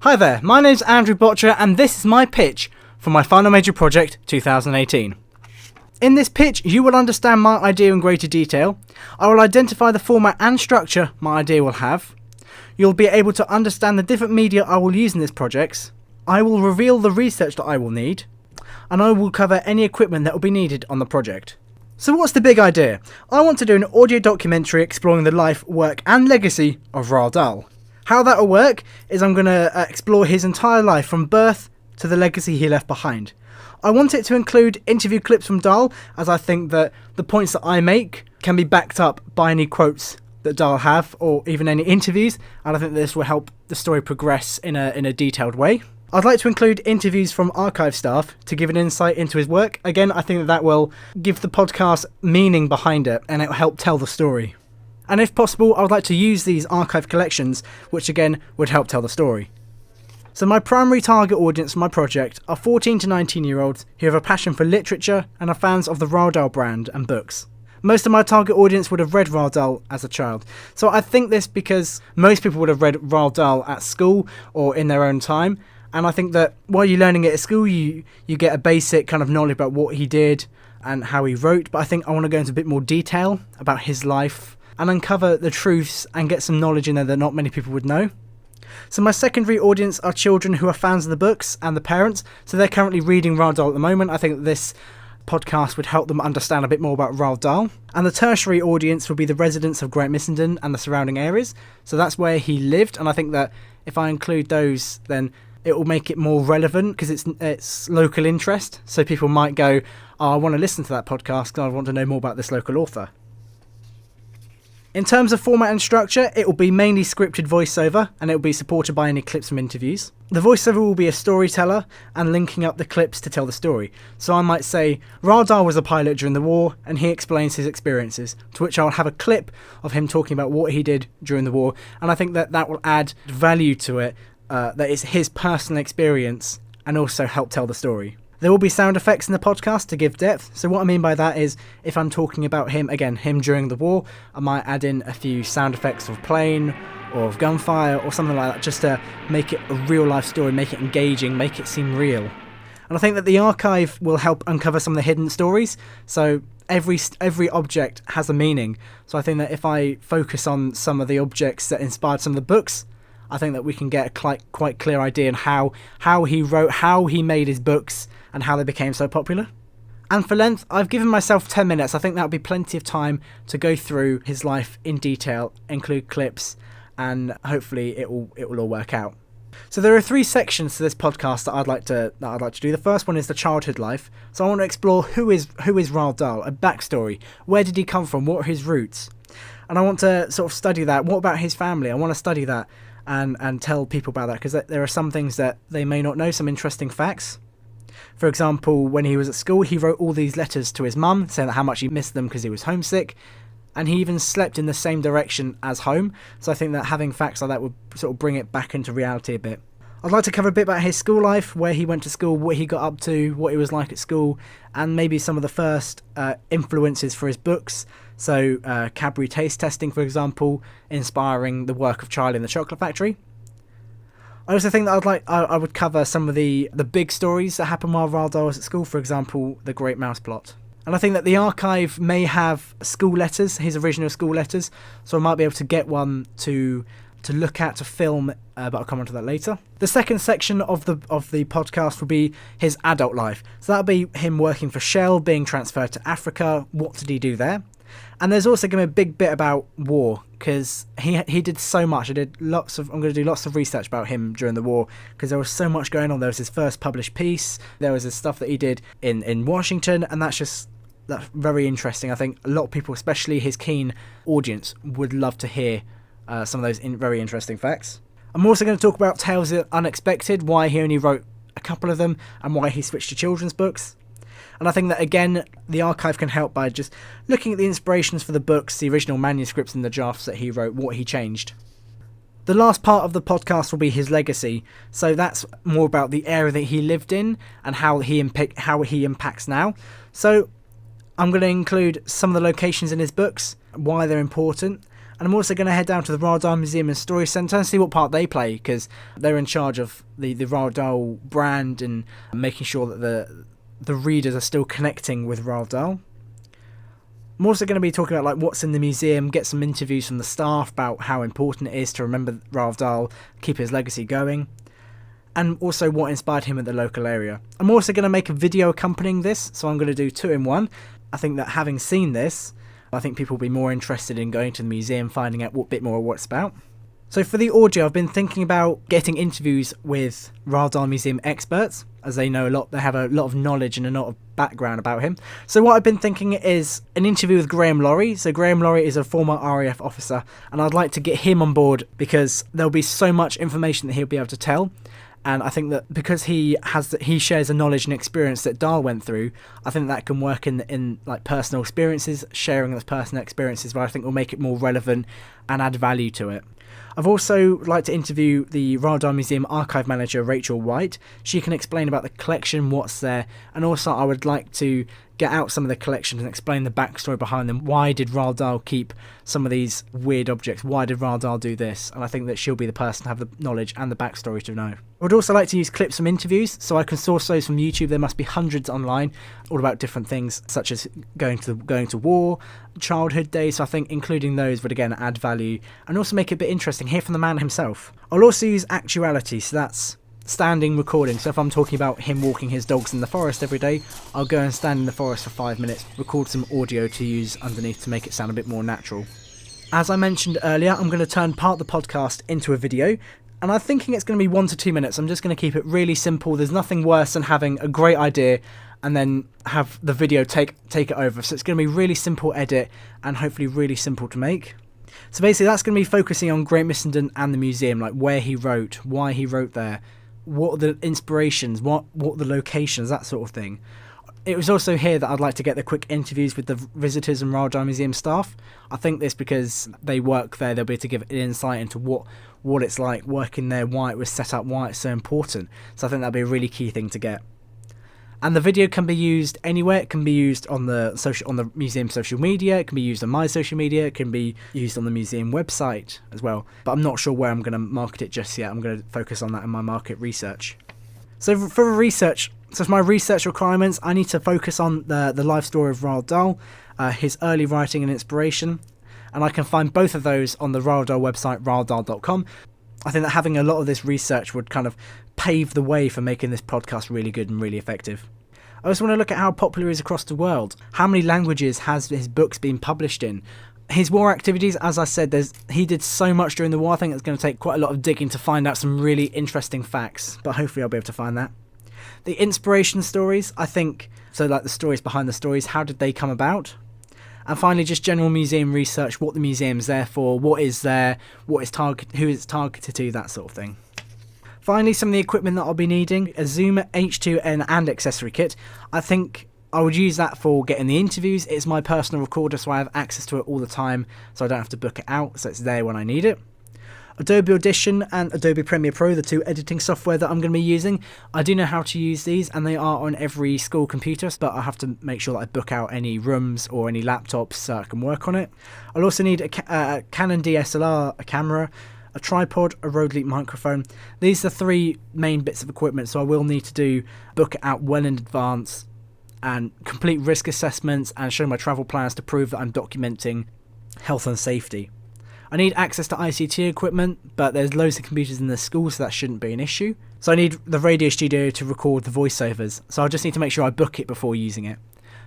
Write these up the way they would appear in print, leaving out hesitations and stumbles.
Hi there, my name's Andrew Botcher and this is my pitch for my final major project 2018. In this pitch you will understand my idea in greater detail. I will identify the format and structure my idea will have. You'll be able to understand the different media I will use in this project. I will reveal the research that I will need, and I will cover any equipment that will be needed on the project. So what's the big idea? I want to do an audio documentary exploring the life, work and legacy of Roald Dahl. How that will work is I'm going to explore his entire life from birth to the legacy he left behind. I want it to include interview clips from Dahl, as I think that the points that I make can be backed up by any quotes that Dahl have, or even any interviews, and I think this will help the story progress in a detailed way. I'd like to include interviews from archive staff to give an insight into his work. Again, I think that will give the podcast meaning behind it, and it will help tell the story. And if possible, I would like to use these archive collections, which again would help tell the story. So my primary target audience for my project are 14 to 19 year olds who have a passion for literature and are fans of the Roald Dahl brand and books. Most of my target audience would have read Roald Dahl as a child. So I think this because most people would have read Roald Dahl at school or in their own time. And I think that while you're learning it at school, you get a basic kind of knowledge about what he did and how he wrote. But I think I want to go into a bit more detail about his life and uncover the truths and get some knowledge in there that not many people would know. So my secondary audience are children who are fans of the books and the parents. So they're currently reading Roald Dahl at the moment. I think that this podcast would help them understand a bit more about Roald Dahl. And the tertiary audience will be the residents of Great Missenden and the surrounding areas. So that's where he lived. And I think that if I include those, then it will make it more relevant because it's local interest. So people might go, oh, I want to listen to that podcast because I want to know more about this local author. In terms of format and structure, it will be mainly scripted voiceover and it will be supported by any clips from interviews. The voiceover will be a storyteller and linking up the clips to tell the story. So I might say, Roald Dahl was a pilot during the war and he explains his experiences, to which I'll have a clip of him talking about what he did during the war, and I think that will add value to it, that it's his personal experience and also help tell the story. There will be sound effects in the podcast to give depth. So what I mean by that is if I'm talking about him during the war, I might add in a few sound effects of plane or of gunfire or something like that, just to make it a real life story, make it engaging, make it seem real. And I think that the archive will help uncover some of the hidden stories. So every object has a meaning. So I think that if I focus on some of the objects that inspired some of the books, I think that we can get a quite clear idea on how he wrote, how he made his books, and how they became so popular. And for length, I've given myself 10 minutes. I think that'll be plenty of time to go through his life in detail, include clips, and hopefully it will all work out. So there are 3 sections to this podcast that I'd like to do. The first one is the childhood life. So I want to explore who is Roald Dahl, a backstory. Where did he come from? What are his roots? And I want to sort of study that. What about his family? I want to study that and tell people about that, because there are some things that they may not know, some interesting facts. For example, when he was at school, he wrote all these letters to his mum saying how much he missed them because he was homesick, and he even slept in the same direction as home. So I think that having facts like that would sort of bring it back into reality a bit. I'd like to cover a bit about his school life, where he went to school, what he got up to, what he was like at school, and maybe some of the first influences for his books. So Cadbury taste testing, for example, inspiring the work of Charlie in the Chocolate Factory. I also think that I would cover some of the big stories that happened while Roald Dahl was at school, for example, the Great Mouse Plot. And I think that the archive may have school letters, his original school letters, so I might be able to get one to look at, to film, but I'll come on to that later. The second section of the podcast will be his adult life. So that'll be him working for Shell, being transferred to Africa. What did he do there? And there's also going to be a big bit about war, because he did so much. I'm going to do lots of research about him during the war, because there was so much going on. There was his first published piece. There was his stuff that he did in Washington, and that's very interesting. I think a lot of people, especially his keen audience, would love to hear some of those very interesting facts. I'm also going to talk about Tales of the Unexpected, why he only wrote a couple of them, and why he switched to children's books. And I think that, again, the archive can help by just looking at the inspirations for the books, the original manuscripts and the drafts that he wrote, what he changed. The last part of the podcast will be his legacy. So that's more about the area that he lived in and how he impacts now. So I'm going to include some of the locations in his books, why they're important, And I'm also going to head down to the Roald Dahl Museum and Story Centre and see what part they play, because they're in charge of the Roald Dahl brand and making sure that the readers are still connecting with Roald Dahl. I'm also going to be talking about like what's in the museum, get some interviews from the staff about how important it is to remember Roald Dahl, keep his legacy going, and also what inspired him at the local area. I'm also going to make a video accompanying this, so I'm going to do 2 in 1. I think that having seen this, I think people will be more interested in going to the museum, finding out what bit more what it's about. So for the audio, I've been thinking about getting interviews with Roald Dahl Museum experts, as they know a lot, they have a lot of knowledge and a lot of background about him. So what I've been thinking is an interview with Graham Laurie. So Graham Laurie is a former RAF officer, and I'd like to get him on board because there'll be so much information that he'll be able to tell. And I think that because he shares the knowledge and experience that Dahl went through, I think that can work in like personal experiences, sharing those personal experiences, but I think will make it more relevant and add value to it. I've also like to interview the Roald Dahl Museum archive manager, Rachel White. She can explain about the collection, what's there, and also I would like to get out some of the collections and explain the backstory behind them. Why did Roald Dahl keep some of these weird objects? Why did Roald Dahl do this? And I think that she'll be the person to have the knowledge and the backstory to know. I would also like to use clips from interviews, so I can source those from YouTube. There must be hundreds online, all about different things, such as going to war, childhood days. So I think including those would again add value and also make it a bit interesting. Hear from the man himself. I'll also use actuality, so that's standing recording. So if I'm talking about him walking his dogs in the forest every day, I'll go and stand in the forest for 5 minutes, record some audio to use underneath to make it sound a bit more natural. As I mentioned earlier, I'm going to turn part of the podcast into a video, and I'm thinking it's going to be 1 to 2 minutes. I'm just going to keep it really simple. There's nothing worse than having a great idea and then have the video take it over. So it's going to be really simple edit and hopefully really simple to make. So basically that's going to be focusing on Great Missenden and the museum, like where he wrote, why he wrote there, what are the inspirations, what the locations, that sort of thing. It was also here that I'd like to get the quick interviews with the visitors and Roald Dahl Museum staff. I think this because they work there, they'll be able to give an insight into what it's like working there, why it was set up, why it's so important. So I think that'd be a really key thing to get. And the video can be used anywhere. It can be used on the museum social media. It can be used on my social media. It can be used on the museum website as well. But I'm not sure where I'm going to market it just yet. I'm going to focus on that in my market research. So for research, for my research requirements, I need to focus on the life story of Roald Dahl, his early writing and inspiration. And I can find both of those on the Roald Dahl website, roalddahl.com. I think that having a lot of this research would kind of pave the way for making this podcast really good and really effective. I also want to look at how popular he is across the world. How many languages has his books been published in? His war activities, as I said, he did so much during the war. I think it's going to take quite a lot of digging to find out some really interesting facts, but hopefully I'll be able to find that. The inspiration stories, I think, so like the stories behind the stories, how did they come about? And finally, just general museum research, what the museum's there for, what is there, who it's targeted to, that sort of thing. Finally, some of the equipment that I'll be needing, a Zoom H2N and accessory kit. I think I would use that for getting the interviews. It's my personal recorder, so I have access to it all the time, so I don't have to book it out, so it's there when I need it. Adobe Audition and Adobe Premiere Pro, the 2 editing software that I'm going to be using. I do know how to use these, and they are on every school computer, but I have to make sure that I book out any rooms or any laptops so I can work on it. I'll also need a Canon DSLR, a camera, a tripod, a Road Leap microphone. These are the 3 main bits of equipment, so I will need to book it out well in advance and complete risk assessments and show my travel plans to prove that I'm documenting health and safety. I need access to ICT equipment, but there's loads of computers in the school, so that shouldn't be an issue. So I need the radio studio to record the voiceovers, so I just need to make sure I book it before using it.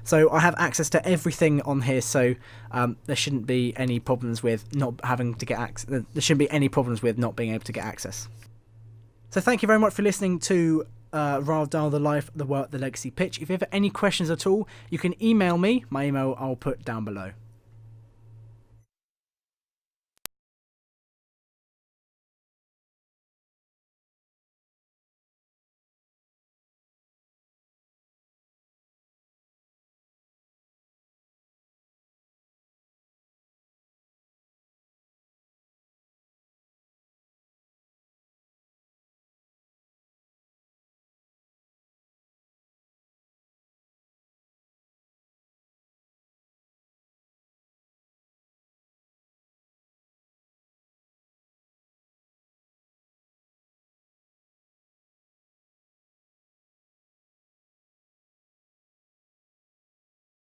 So I have access to everything on here, so there shouldn't be any problems with not having to get access. There shouldn't be any problems with not being able to get access. So thank you very much for listening to Roald Dahl, The Life, The Work, The Legacy pitch. If you have any questions at all, you can email me. My email I'll put down below.